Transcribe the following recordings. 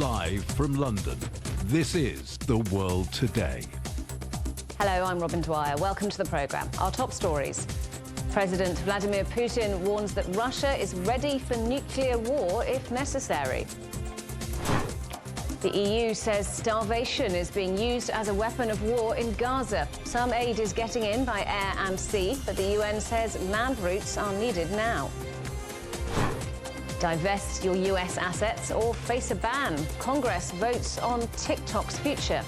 Live from London, this is The World Today. Hello, I'm Robin Dwyer. Welcome to the programme. Our top stories. President Vladimir Putin warns that Russia is ready for nuclear war if necessary. The EU says starvation is being used as a weapon of war in Gaza. Some aid is getting in by air and sea, but the UN says land routes are needed now. Divest your US assets or face a ban. Congress votes on TikTok's future.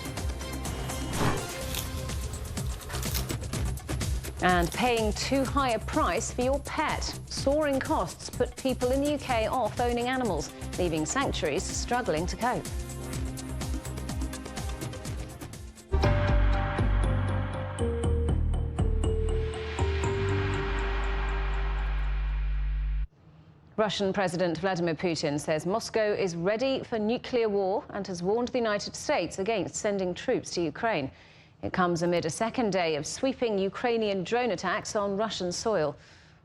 And paying too high a price for your pet. Soaring costs put people in the UK off owning animals, leaving sanctuaries struggling to cope. Russian President Vladimir Putin says Moscow is ready for nuclear war and has warned the United States against sending troops to Ukraine. It comes amid a second day of sweeping Ukrainian drone attacks on Russian soil.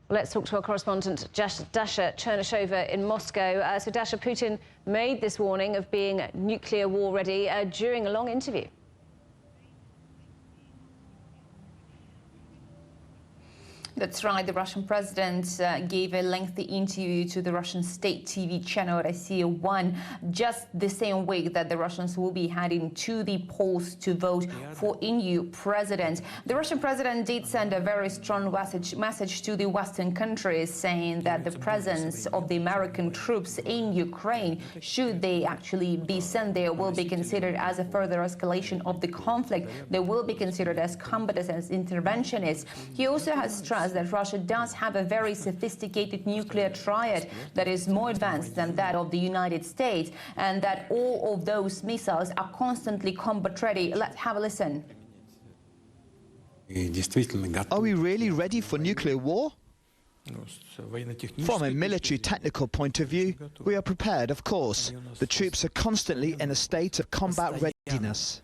Well, let's talk to our correspondent Dasha Chernyshova in Moscow. So Dasha, Putin made this warning of being nuclear war ready during a long interview. That's right. The Russian president gave a lengthy interview to the Russian state TV channel Rossiya 1 just the same week that the Russians will be heading to the polls to vote for a new president. The Russian president did send a very strong message to the Western countries, saying that the presence of the American troops in Ukraine, should they actually be sent there, will be considered as a further escalation of the conflict. They will be considered as combatants, as interventionists. He also has stressed that Russia does have a very sophisticated nuclear triad that is more advanced than that of the United States, and that all of those missiles are constantly combat ready. Let's have a listen. Are we really ready for nuclear war? From a military technical point of view, we are prepared, of course. The troops are constantly in a state of combat readiness.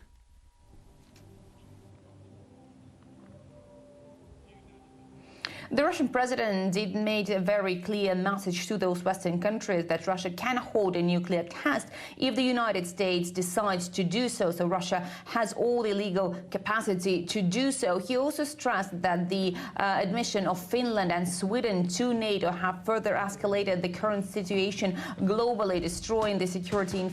The Russian president did make a very clear message to those Western countries that Russia can hold a nuclear test if the United States decides to do so. So Russia has all the legal capacity to do so. He also stressed that the admission of Finland and Sweden to NATO have further escalated the current situation globally, destroying the security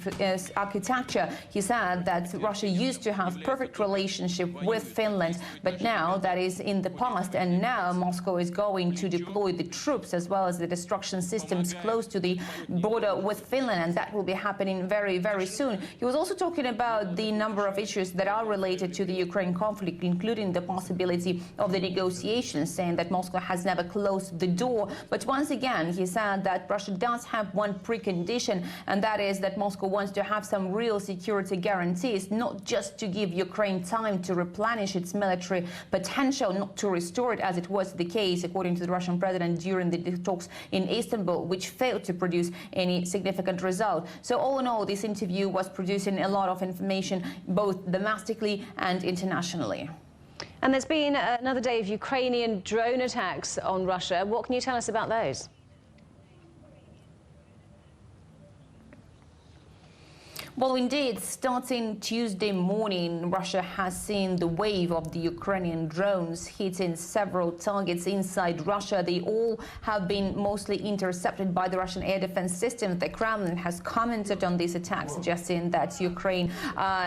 architecture. He said that Russia used to have perfect relationship with Finland, but now that is in the past, and now Moscow is going to deploy the troops as well as the destruction systems close to the border with Finland, and that will be happening very, very soon. He was also talking about the number of issues that are related to the Ukraine conflict, including the possibility of the negotiations, saying that Moscow has never closed the door. But once again, he said that Russia does have one precondition, and that is that Moscow wants to have some real security guarantees, not just to give Ukraine time to replenish its military potential, not to restore it as it was the case, according to the Russian president, during the talks in Istanbul, which failed to produce any significant result. So all in all, this interview was producing a lot of information, both domestically and internationally. And there's been another day of Ukrainian drone attacks on Russia. What can you tell us about those? Well, indeed, starting Tuesday morning, Russia has seen the wave of the Ukrainian drones hitting several targets inside Russia. They all have been mostly intercepted by the Russian air defense system. The Kremlin has commented on these attacks, suggesting that Ukraine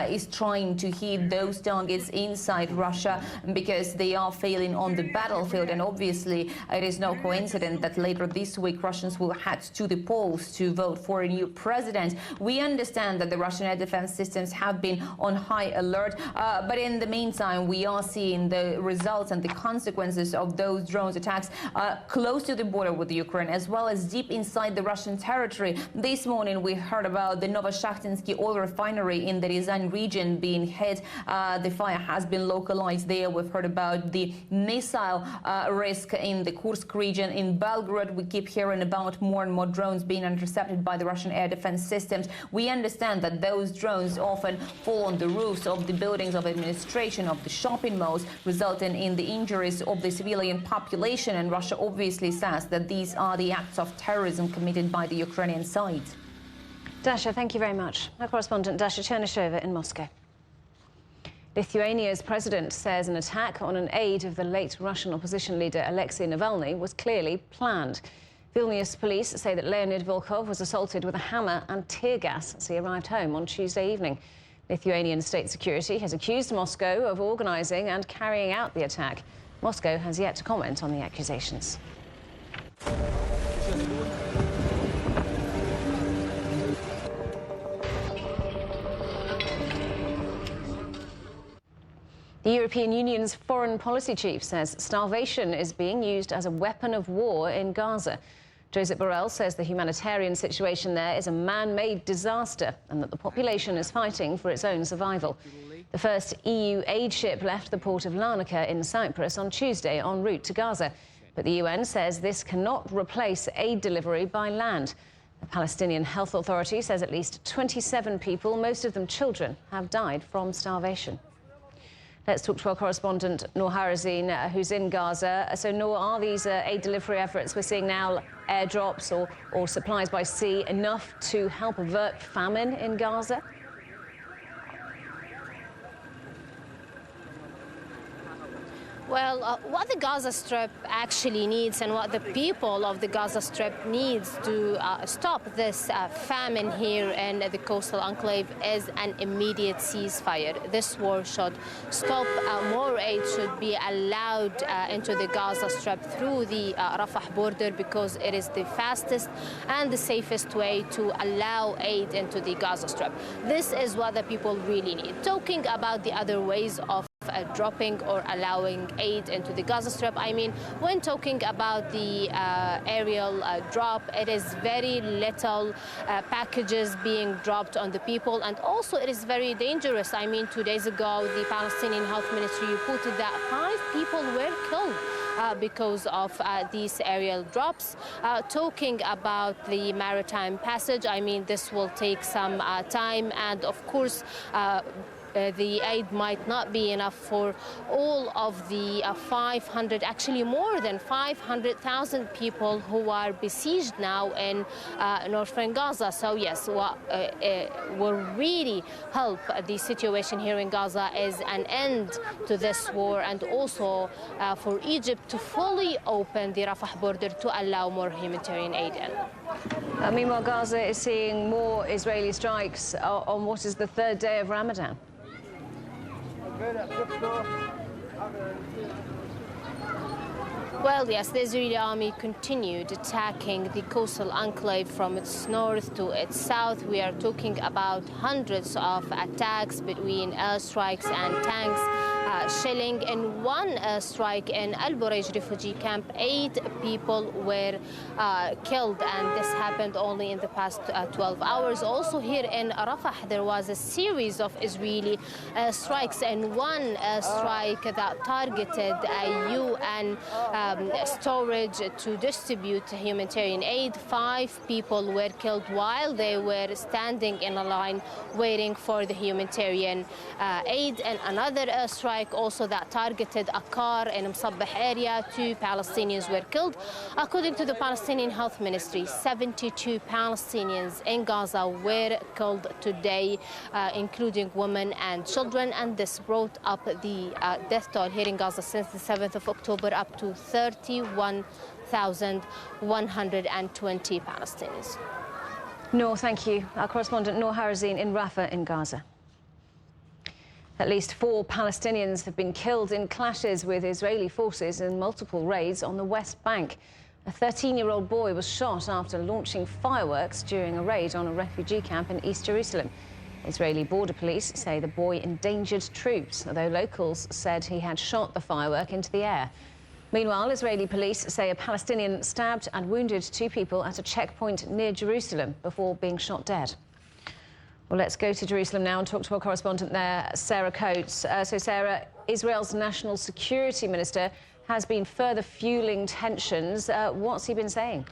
is trying to hit those targets inside Russia because they are failing on the battlefield. And obviously, it is no coincidence that later this week, Russians will head to the polls to vote for a new president. We understand that the Russian air defense systems have been on high alert, but in the meantime, we are seeing the results and the consequences of those drones attacks close to the border with Ukraine, as well as deep inside the Russian territory. This morning, we heard about the Novoshakhtinsky oil refinery in the Ryazan region being hit. The fire has been localized there. We've heard about the missile risk in the Kursk region. In Belgorod, we keep hearing about more and more drones being intercepted by the Russian air defense systems. We understand that those drones often fall on the roofs of the buildings of administration, of the shopping malls, resulting in the injuries of the civilian population. And Russia obviously says that these are the acts of terrorism committed by the Ukrainian side. Dasha, thank you very much. Our correspondent Dasha Chernyshova in Moscow. Lithuania's president says an attack on an aide of the late Russian opposition leader Alexei Navalny was clearly planned. Vilnius police say that Leonid Volkov was assaulted with a hammer and tear gas as he arrived home on Tuesday evening. Lithuanian state security has accused Moscow of organising and carrying out the attack. Moscow has yet to comment on the accusations. The European Union's foreign policy chief says starvation is being used as a weapon of war in Gaza. Josep Borrell says the humanitarian situation there is a man-made disaster and that the population is fighting for its own survival. The first EU aid ship left the port of Larnaca in Cyprus on Tuesday en route to Gaza. But the UN says this cannot replace aid delivery by land. The Palestinian Health Authority says at least 27 people, most of them children, have died from starvation. Let's talk to our correspondent, Noor Harazin, who's in Gaza. So, Noor, are these aid delivery efforts we're seeing now, airdrops or supplies by sea, enough to help avert famine in Gaza? Well, what the Gaza Strip actually needs and what the people of the Gaza Strip needs to stop this famine here in the coastal enclave is an immediate ceasefire. This war should stop. More aid should be allowed into the Gaza Strip through the Rafah border because it is the fastest and the safest way to allow aid into the Gaza Strip. This is what the people really need. Talking about the other ways of dropping or allowing aid into the Gaza Strip. I mean, when talking about the aerial drop, it is very little packages being dropped on the people, and also it is very dangerous. I mean, 2 days ago, the Palestinian Health Ministry reported that 5 people were killed because of these aerial drops. Talking about the maritime passage, I mean, this will take some time, and of course, the aid might not be enough for all of the 500, actually more than 500,000 people who are besieged now in northern Gaza. So yes, what will really help the situation here in Gaza is an end to this war, and also for Egypt to fully open the Rafah border to allow more humanitarian aid in. Meanwhile, Gaza is seeing more Israeli strikes on what is the 3rd day of Ramadan. Well, yes, the Israeli army continued attacking the coastal enclave from its north to its south. We are talking about hundreds of attacks between airstrikes and tanks. Shelling. In one strike in Al Bureij refugee camp, 8 people were killed, and this happened only in the past 12 hours. Also here in Rafah, there was a series of Israeli strikes, and one strike that targeted a UN storage to distribute humanitarian aid. 5 people were killed while they were standing in a line waiting for the humanitarian aid, and another strike also that targeted a car in Msabbah area. 2 Palestinians were killed. According to the Palestinian Health Ministry, 72 Palestinians in Gaza were killed today, including women and children, and this brought up the death toll here in Gaza since the 7th of October up to 31,120 Palestinians. Noor, thank you. Our correspondent Noor Harazin in Rafah in Gaza. At least 4 Palestinians have been killed in clashes with Israeli forces in multiple raids on the West Bank. A 13-year-old boy was shot after launching fireworks during a raid on a refugee camp in East Jerusalem. Israeli border police say the boy endangered troops, although locals said he had shot the firework into the air. Meanwhile, Israeli police say a Palestinian stabbed and wounded 2 people at a checkpoint near Jerusalem before being shot dead. Well, let's go to Jerusalem now and talk to our correspondent there, Sarah Coates. So, Sarah, Israel's National Security Minister has been further fueling tensions. What's he been saying?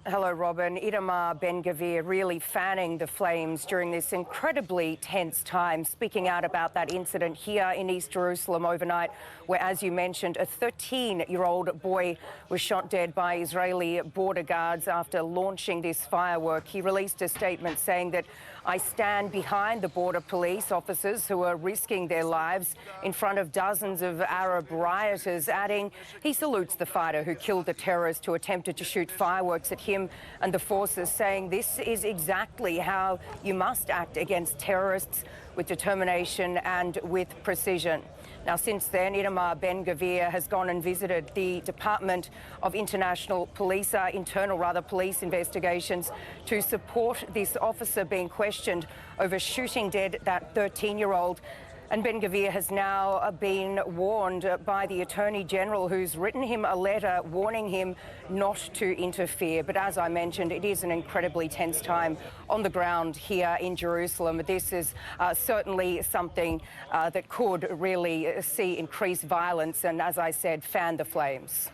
Hello, Robin. Itamar Ben-Gvir really fanning the flames during this incredibly tense time, speaking out about that incident here in East Jerusalem overnight, where, as you mentioned, a 13-year-old boy was shot dead by Israeli border guards after launching this firework. He released a statement saying that, "I stand behind the border police officers who are risking their lives in front of dozens of Arab rioters," adding he salutes the fighter who killed the terrorist who attempted to shoot fireworks at him and the forces, saying this is exactly how you must act against terrorists, with determination and with precision. Now, since then, Itamar Ben-Gvir has gone and visited the Department of Internal Police investigations to support this officer being questioned over shooting dead that 13-year-old. And Ben-Gvir has now been warned by the Attorney General, who's written him a letter warning him not to interfere. But as I mentioned, it is an incredibly tense time on the ground here in Jerusalem. This is certainly something that could really see increased violence and, as I said, fan the flames.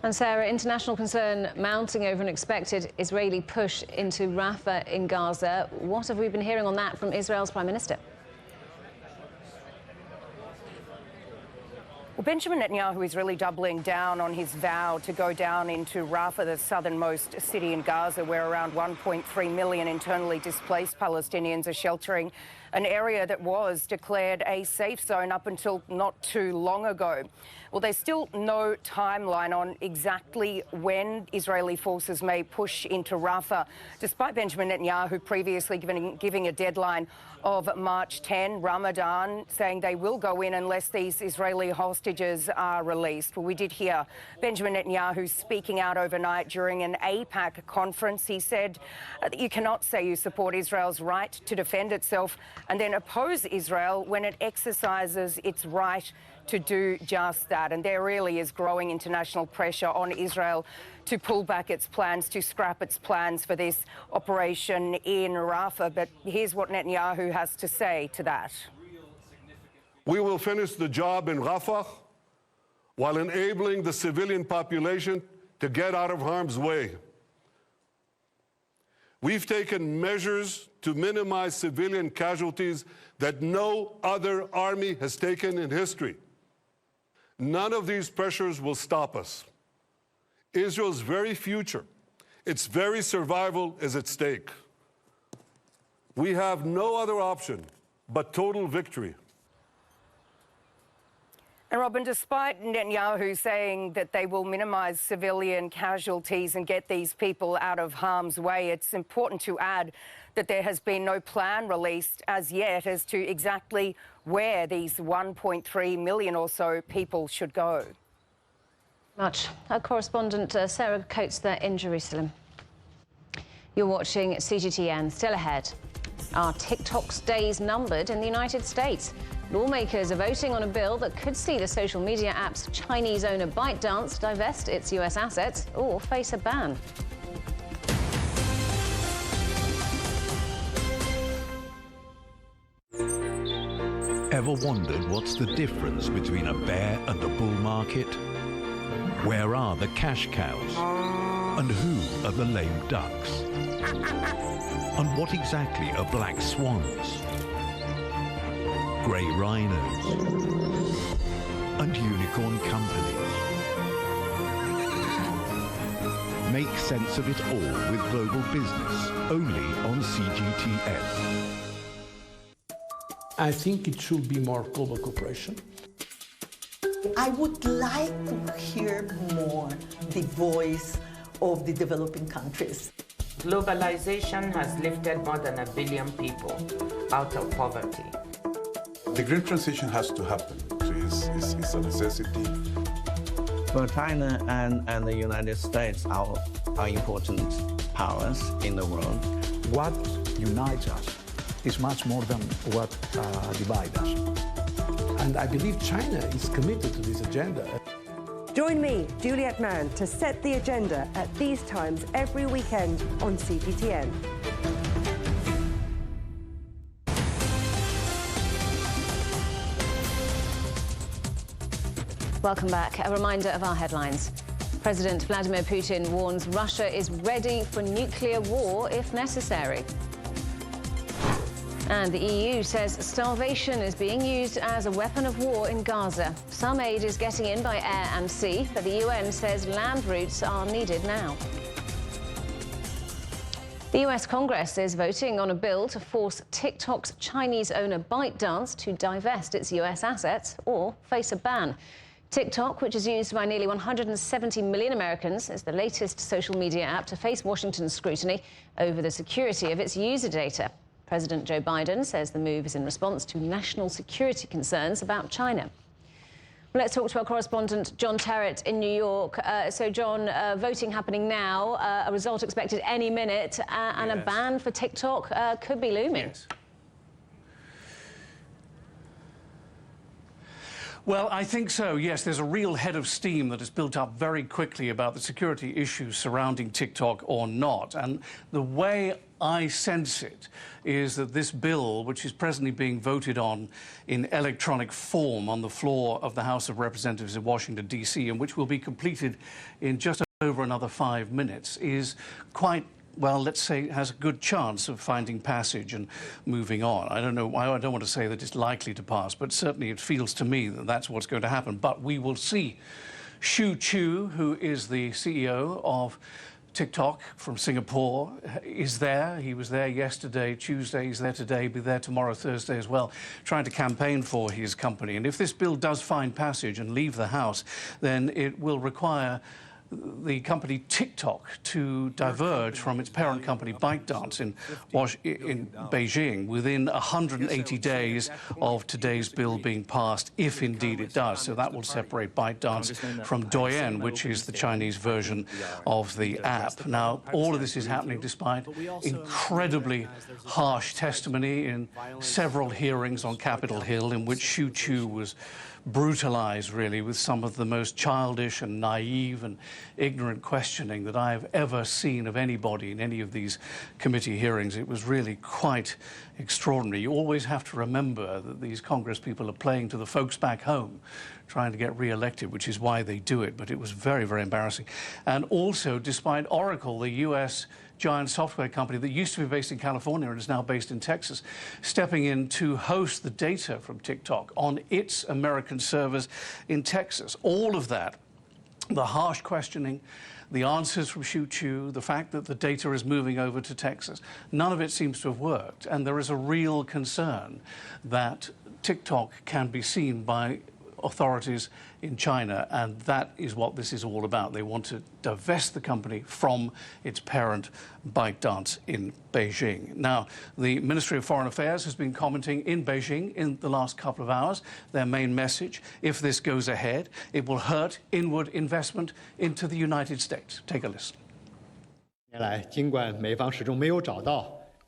And Sarah, international concern mounting over an expected Israeli push into Rafah in Gaza. What have we been hearing on that from Israel's Prime Minister? Well, Benjamin Netanyahu is really doubling down on his vow to go down into Rafah, the southernmost city in Gaza, where around 1.3 million internally displaced Palestinians are sheltering, an area that was declared a safe zone up until not too long ago. Well, there's still no timeline on exactly when Israeli forces may push into Rafah, despite Benjamin Netanyahu previously giving a deadline of March 10, Ramadan, saying they will go in unless these Israeli hostages are released. Well, we did hear Benjamin Netanyahu speaking out overnight during an AIPAC conference. He said that you cannot say you support Israel's right to defend itself and then oppose Israel when it exercises its right to do just that. And there really is growing international pressure on Israel to pull back its plans, to scrap its plans for this operation in Rafah. But here's what Netanyahu has to say to that. We will finish the job in Rafah while enabling the civilian population to get out of harm's way. We've taken measures to minimize civilian casualties that no other army has taken in history. None of these pressures will stop us. Israel's very future, its very survival is at stake. We have no other option but total victory. And Robin, despite Netanyahu saying that they will minimise civilian casualties and get these people out of harm's way, it's important to add that there has been no plan released as yet as to exactly where these 1.3 million or so people should go. Our correspondent Sarah Coates there in Jerusalem. You're watching CGTN. Still ahead, are TikTok's days numbered in the United States? Lawmakers are voting on a bill that could see the social media app's Chinese owner ByteDance divest its US assets or face a ban. Ever wondered what's the difference between a bear and a bull market? Where are the cash cows? And who are the lame ducks? And what exactly are black swans? Grey rhinos? And unicorn companies? Make sense of it all with Global Business, only on CGTN. I think it should be more global cooperation. I would like to hear more the voice of the developing countries. Globalization has lifted more than 1 billion people out of poverty. The green transition has to happen. It's a necessity. Well, China and the United States are important powers in the world. What unites us is much more than what divides us. And I believe China is committed to this agenda. Join me, Juliet Mann, to set the agenda at these times every weekend on CGTN. Welcome back. A reminder of our headlines. President Vladimir Putin warns Russia is ready for nuclear war if necessary. And the EU says starvation is being used as a weapon of war in Gaza. Some aid is getting in by air and sea, but the UN says land routes are needed now. The US Congress is voting on a bill to force TikTok's Chinese owner ByteDance to divest its US assets or face a ban. TikTok, which is used by nearly 170 million Americans, is the latest social media app to face Washington's scrutiny over the security of its user data. President Joe Biden says the move is in response to national security concerns about China. Let's talk to our correspondent, John Terrett in New York. So, John, voting happening now, a result expected any minute, and a ban for TikTok could be looming. Yes. Well, I think so, yes. There's a real head of steam that has built up very quickly about the security issues surrounding TikTok or not. And the way I sense it is that this bill, which is presently being voted on in electronic form on the floor of the House of Representatives in Washington, D.C., and which will be completed in just over another 5 minutes, is quite, well, let's say, has a good chance of finding passage and moving on. I don't know, I don't want to say that it's likely to pass, but certainly it feels to me that that's what's going to happen. But we will see. Shou Chew, who is the CEO of TikTok from Singapore, is there. He was there yesterday, Tuesday. He's there today, be there tomorrow, Thursday as well, trying to campaign for his company. And if this bill does find passage and leave the House, then it will require the company TikTok to diverge from its parent company ByteDance in Beijing within 180 days of today's bill being passed, if indeed it does. So that will separate ByteDance from Douyin, which is the Chinese version of the app. Now, all of this is happening despite incredibly harsh testimony in several hearings on Capitol Hill in which Shou Chew was brutalized, really, with some of the most childish and naive and ignorant questioning that I have ever seen of anybody in any of these committee hearings. It was really quite extraordinary. You always have to remember that these Congress people are playing to the folks back home, trying to get re-elected, which is why they do it. But it was very, very embarrassing. And also, despite Oracle, the US giant software company that used to be based in California and is now based in Texas, stepping in to host the data from TikTok on its American servers in Texas. All of that, the harsh questioning, the answers from Shou Chew, the fact that the data is moving over to Texas, none of it seems to have worked. And there is a real concern that TikTok can be seen by authorities in China, and that is what this is all about. They want to divest the company from its parent, ByteDance, in Beijing. Now, the Ministry of Foreign Affairs has been commenting in Beijing in the last couple of hours. Their main message: if this goes ahead, it will hurt inward investment into the United States. Take a listen.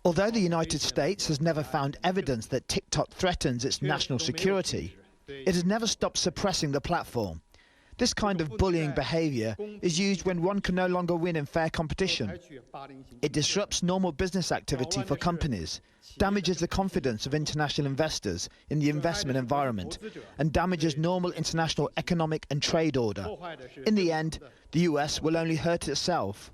Although the United States has never found evidence that TikTok threatens its national security, it has never stopped suppressing the platform. This kind of bullying behavior is used when one can no longer win in fair competition. It disrupts normal business activity for companies, damages the confidence of international investors in the investment environment, and damages normal international economic and trade order. In the end, the US will only hurt itself.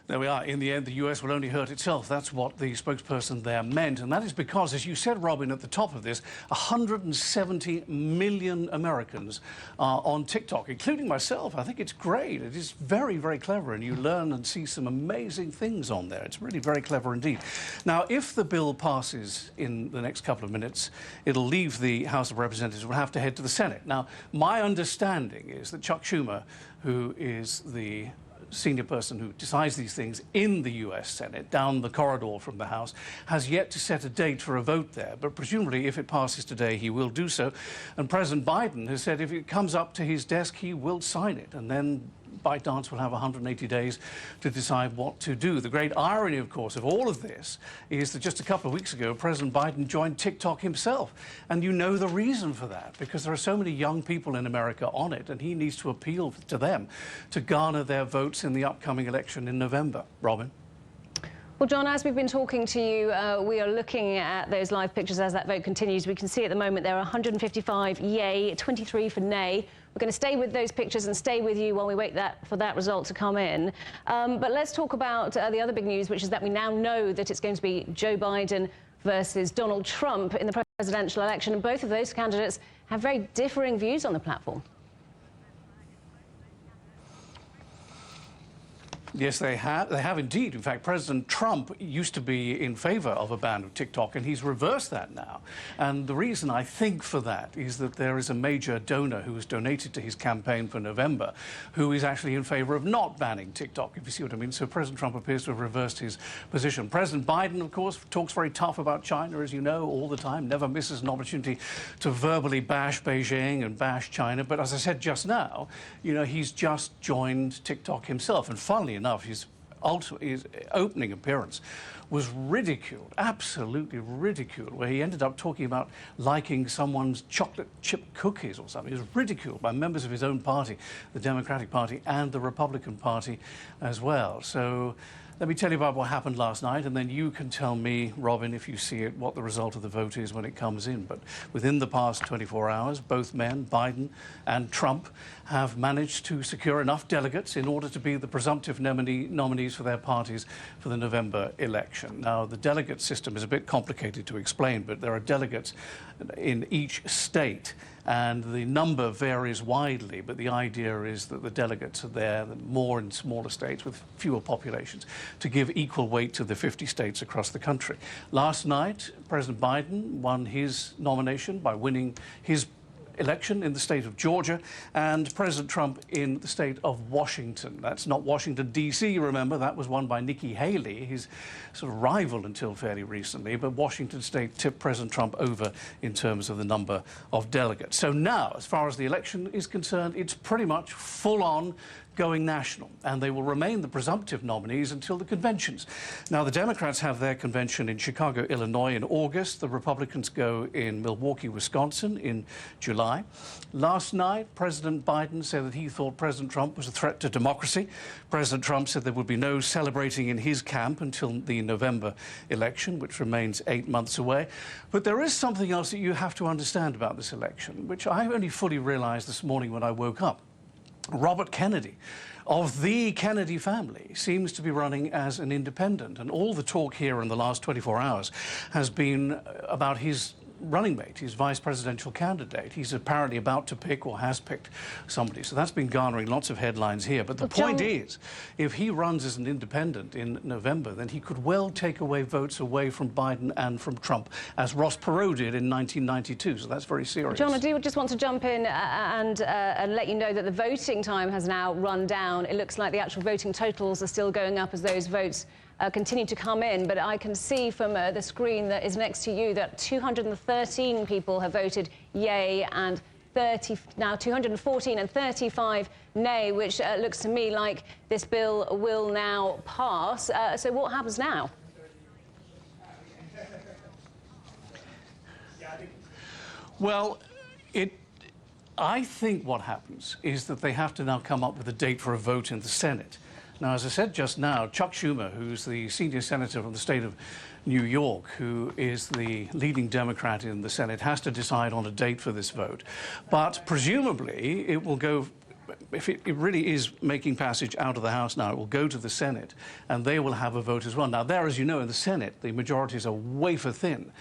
There we are. In the end, the US will only hurt itself. That's what the spokesperson there meant. And that is because, as you said, Robin, at the top of this, 170 million Americans are on TikTok, including myself. I think it's great. It is very, very clever, and you learn and see some amazing things on there. It's really very clever indeed. Now, if the bill passes in the next couple of minutes, it'll leave the House of Representatives. We'll have to head to the Senate. Now, my understanding is that Chuck Schumer, who is the senior person who decides these things in the US Senate, down the corridor from the House, has yet to set a date for a vote there. But presumably, if it passes today, he will do so. And President Biden has said if it comes up to his desk, he will sign it. And then ByteDance will have 180 days to decide what to do. The great irony, of course, of all of this is that just a couple of weeks ago, President Biden joined TikTok himself. And you know the reason for that, because there are so many young people in America on it, and he needs to appeal to them to garner their votes in the upcoming election in November. Robin? Well, John, as we've been talking to you, we are looking at those live pictures as that vote continues. We can see at the moment there are 155 yay, 23 for nay. We're going to stay with those pictures and stay with you while we wait for that result to come in. But let's talk about the other big news, which is that we now know that it's going to be Joe Biden versus Donald Trump in the presidential election. And both of those candidates have very differing views on the platform. Yes, they have. They have indeed. In fact, President Trump used to be in favor of a ban of TikTok, and he's reversed that now. And the reason I think for that is that there is a major donor who has donated to his campaign for November who is actually in favor of not banning TikTok, if you see what I mean. So President Trump appears to have reversed his position. President Biden, of course, talks very tough about China, as you know, all the time, never misses an opportunity to verbally bash Beijing and bash China. But as I said just now, you know, he's just joined TikTok himself. And funnily enough, his opening appearance was ridiculed, absolutely ridiculed, where he ended up talking about liking someone's chocolate chip cookies or something. He was ridiculed by members of his own party, the Democratic Party, and the Republican Party as well. So let me tell you about what happened last night, and then you can tell me, Robin, if you see it, what the result of the vote is when it comes in. But within the past 24 hours, both men, Biden and Trump, have managed to secure enough delegates in order to be the presumptive nominees for their parties for the November election. Now, the delegate system is a bit complicated to explain, but there are delegates in each state, and the number varies widely, but the idea is that the delegates are there, more in smaller states with fewer populations, to give equal weight to the 50 states across the country. Last night, President Biden won his nomination by winning his election in the state of Georgia, and President Trump in the state of Washington. That's not Washington, D.C., remember. That was won by Nikki Haley, his sort of rival until fairly recently. But Washington state tipped President Trump over in terms of the number of delegates. So now, as far as the election is concerned, it's pretty much full-on going national, and they will remain the presumptive nominees until the conventions. Now, the Democrats have their convention in Chicago, Illinois in August. The Republicans go in Milwaukee, Wisconsin in July. Last night, President Biden said that he thought President Trump was a threat to democracy. President Trump said there would be no celebrating in his camp until the November election, which remains 8 months away. But there is something else that you have to understand about this election, which I only fully realized this morning when I woke up. Robert Kennedy of the Kennedy family seems to be running as an independent, and all the talk here in the last 24 hours has been about his running mate, his vice presidential candidate. He's apparently about to pick or has picked somebody. So that's been garnering lots of headlines here. But the point is, if he runs as an independent in November, then he could well take away votes away from Biden and from Trump, as Ross Perot did in 1992. So that's very serious. John, I do just want to jump in and let you know that the voting time has now run down. It looks like the actual voting totals are still going up as those votes continue to come in, but I can see from the screen that is next to you that 213 people have voted yay and 214 and 35 nay, which looks to me like this bill will now pass. So what happens now? Well, I think what happens is that they have to now come up with a date for a vote in the Senate. Now, as I said just now, Chuck Schumer, who's the senior senator from the state of New York, who is the leading Democrat in the Senate, has to decide on a date for this vote. But presumably it will go, if it really is making passage out of the House now, it will go to the Senate, and they will have a vote as well. Now, there, as you know, in the Senate, the majorities are wafer thin,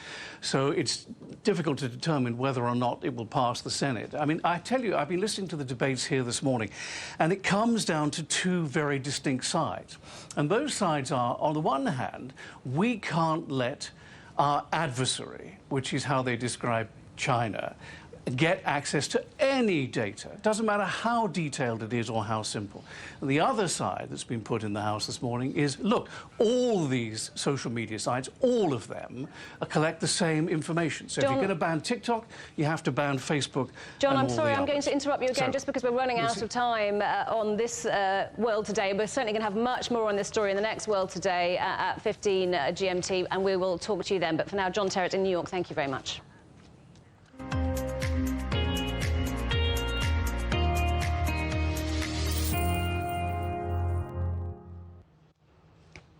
so it's difficult to determine whether or not it will pass the Senate. I mean, I tell you, I've been listening to the debates here this morning, and it comes down to two very distinct sides. And those sides are, on the one hand, we can't let our adversary, which is how they describe China, get access to any data. It doesn't matter how detailed it is or how simple. And the other side that's been put in the House this morning is, look, all these social media sites, all of them, collect the same information. So John, if you're going to ban TikTok, you have to ban Facebook. John, I'm sorry, I'm going to interrupt you again just because we're running out of time on this World Today. We're certainly going to have much more on this story in the next World Today at 15 GMT, and we will talk to you then. But for now, John Terrett in New York, thank you very much.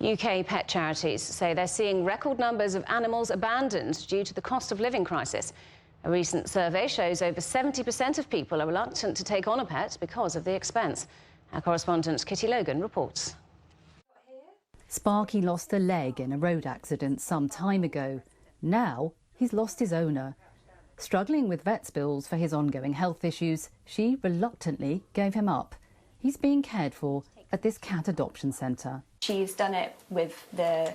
UK pet charities say they're seeing record numbers of animals abandoned due to the cost of living crisis. A recent survey shows over 70% of people are reluctant to take on a pet because of the expense. Our correspondent Kitty Logan reports. Sparky lost a leg in a road accident some time ago. Now he's lost his owner. Struggling with vet's bills for his ongoing health issues, she reluctantly gave him up. He's being cared for at this cat adoption centre. She's done it with the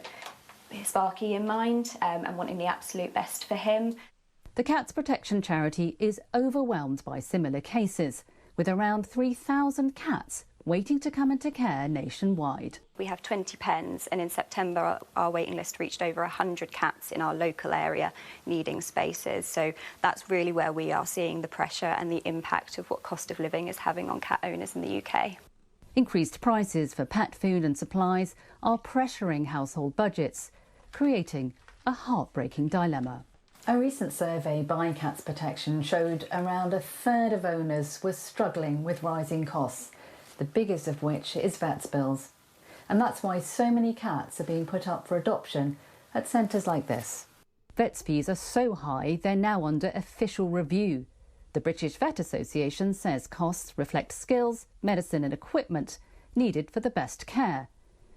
Sparky in mind and wanting the absolute best for him. The Cats Protection charity is overwhelmed by similar cases, with around 3,000 cats waiting to come into care nationwide. We have 20 pens, and in September our waiting list reached over 100 cats in our local area needing spaces. So that's really where we are seeing the pressure and the impact of what cost of living is having on cat owners in the UK. Increased prices for pet food and supplies are pressuring household budgets, creating a heartbreaking dilemma. A recent survey by Cats Protection showed around a third of owners were struggling with rising costs, the biggest of which is vet's bills. And that's why so many cats are being put up for adoption at centres like this. Vets' fees are so high they're now under official review. The British Vet Association says costs reflect skills, medicine and equipment needed for the best care.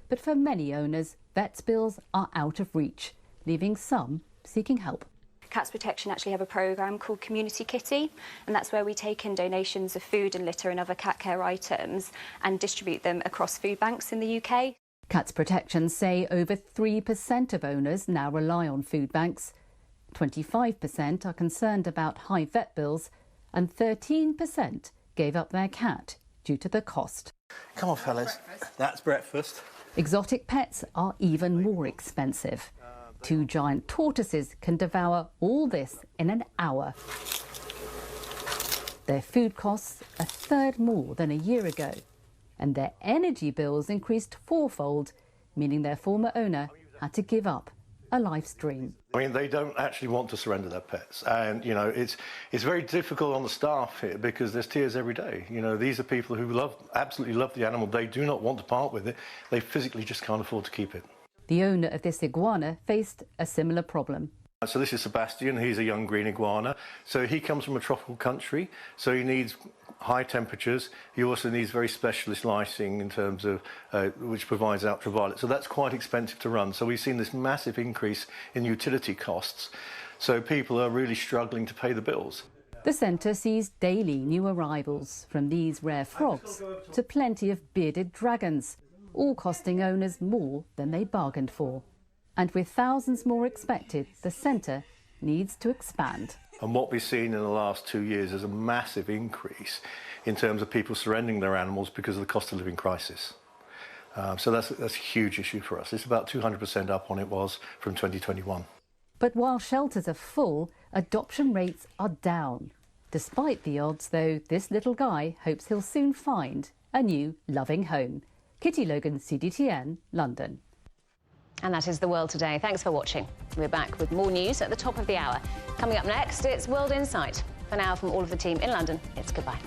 But for many owners, vets' bills are out of reach, leaving some seeking help. Cats Protection actually have a programme called Community Kitty, and that's where we take in donations of food and litter and other cat care items and distribute them across food banks in the UK. Cats Protection say over 3% of owners now rely on food banks, 25% are concerned about high vet bills, and 13% gave up their cat due to the cost. Come on, fellas, that's breakfast. Exotic pets are even more expensive. 2 giant tortoises can devour all this in an hour. Their food costs a third more than a year ago, and their energy bills increased 4-fold, meaning their former owner had to give up a life's dream. I mean, they don't actually want to surrender their pets, and you know, it's very difficult on the staff here because there's tears every day. You know, these are people who absolutely love the animal. They do not want to part with it. They physically just can't afford to keep it. The owner of this iguana faced a similar problem. So this is Sebastian. He's a young green iguana. So he comes from a tropical country, so he needs high temperatures. He also needs very specialist lighting in terms of which provides ultraviolet. So that's quite expensive to run. So we've seen this massive increase in utility costs. So people are really struggling to pay the bills. The centre sees daily new arrivals, from these rare frogs to plenty of bearded dragons, all costing owners more than they bargained for. And with thousands more expected, the centre needs to expand. And what we've seen in the last 2 years is a massive increase in terms of people surrendering their animals because of the cost of living crisis. So that's a huge issue for us. It's about 200% up on it was from 2021. But while shelters are full, adoption rates are down. Despite the odds, though, this little guy hopes he'll soon find a new loving home. Kitty Logan, CDTN, London. And that is The World Today. Thanks for watching. We're back with more news at the top of the hour. Coming up next, it's World Insight. For now, from all of the team in London, it's goodbye.